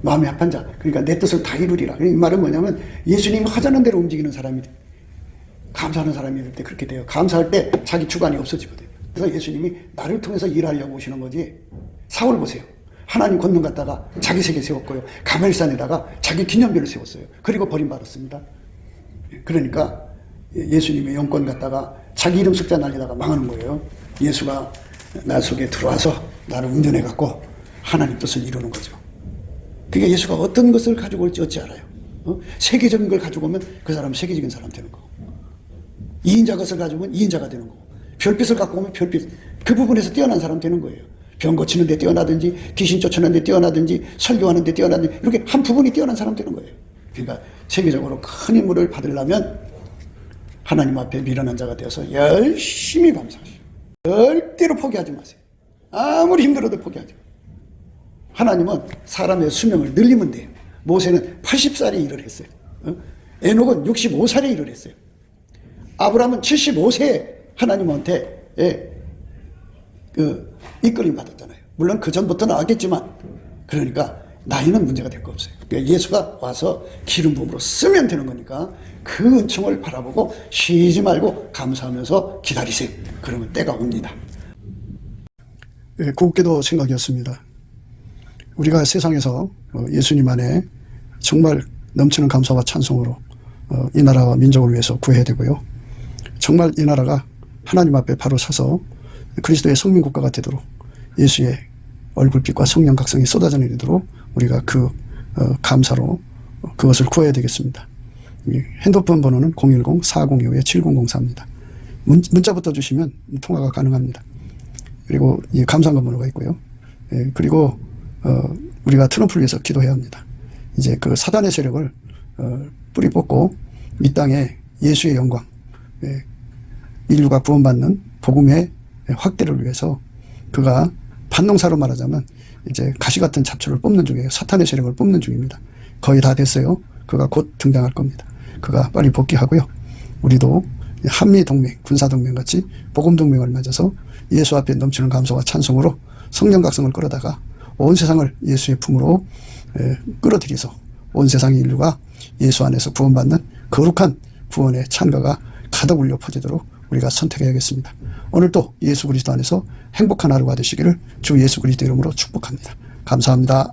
마음이 합한 자. 그러니까 내 뜻을 다 이루리라. 이 말은 뭐냐면 예수님이 하자는 대로 움직이는 사람이 돼. 감사하는 사람이 될 때 그렇게 돼요. 감사할 때 자기 주관이 없어지거든요. 그래서 예수님이 나를 통해서 일하려고 오시는 거지. 사울 보세요. 하나님 권능 갖다가 자기 세계 세웠고요. 가멜산에다가 자기 기념비를 세웠어요. 그리고 버림받았습니다. 그러니까 예수님의 영권 갖다가 자기 이름 숫자 날리다가 망하는 거예요. 예수가 나 속에 들어와서 나를 운전해 갖고 하나님 뜻을 이루는 거죠. 그러니까 예수가 어떤 것을 가지고 올지 어찌 알아요? 세계적인 걸 가지고 오면 그 사람은 세계적인 사람 되는 거고, 2인자 것을 가지고 오면 2인자가 되는 거고, 별빛을 갖고 오면 별빛, 그 부분에서 뛰어난 사람 되는 거예요. 병 고치는 데 뛰어나든지, 귀신 쫓아내는 데 뛰어나든지, 설교하는 데 뛰어나든지, 이렇게 한 부분이 뛰어난 사람 되는 거예요. 그러니까 세계적으로 큰 인물을 받으려면 하나님 앞에 미련한 자가 되어서 열심히 감사하시오. 절대로 포기하지 마세요. 아무리 힘들어도 포기하지 마세요. 하나님은 사람의 수명을 늘리면 돼요. 모세는 80살에 일을 했어요. 에녹은 65살에 일을 했어요. 아브라함은 75세에 하나님한테 이끌림 받았잖아요. 물론 그 전부터 나왔겠지만, 그러니까 나이는 문제가 될 거 없어요. 그러니까 예수가 와서 기름 부음으로 쓰면 되는 거니까 그 은총을 바라보고 쉬지 말고 감사하면서 기다리세요. 그러면 때가 옵니다. 곱게도 생각이었습니다. 우리가 세상에서 예수님 안에 정말 넘치는 감사와 찬송으로 이 나라와 민족을 위해서 구해야 되고요. 정말 이 나라가 하나님 앞에 바로 서서 그리스도의 성민국가가 되도록 예수의 얼굴빛과 성령 각성이 쏟아져 내리도록 우리가 그 감사로 그것을 구해야 되겠습니다. 핸드폰 번호는 010-4025-7004입니다. 문자부터 주시면 통화가 가능합니다. 그리고 이 감사한 번호가 있고요. 그리고 우리가 트럼프를 위해서 기도해야 합니다. 이제 그 사단의 세력을 뿌리 뽑고 이 땅에 예수의 영광, 인류가 구원받는 복음의 확대를 위해서 그가 반농사로 말하자면 이제 가시 같은 잡초를 뽑는 중이에요. 사탄의 세력을 뽑는 중입니다. 거의 다 됐어요. 그가 곧 등장할 겁니다. 그가 빨리 복귀하고요. 우리도 한미동맹, 군사동맹 같이 복음동맹을 맺어서 예수 앞에 넘치는 감사와 찬송으로 성령 각성을 끌어다가 온 세상을 예수의 품으로 끌어들여서 온 세상의 인류가 예수 안에서 구원받는 거룩한 구원의 찬가가 가득 울려 퍼지도록 우리가 선택해야겠습니다. 오늘도 예수 그리스도 안에서 행복한 하루가 되시기를 주 예수 그리스도 이름으로 축복합니다. 감사합니다.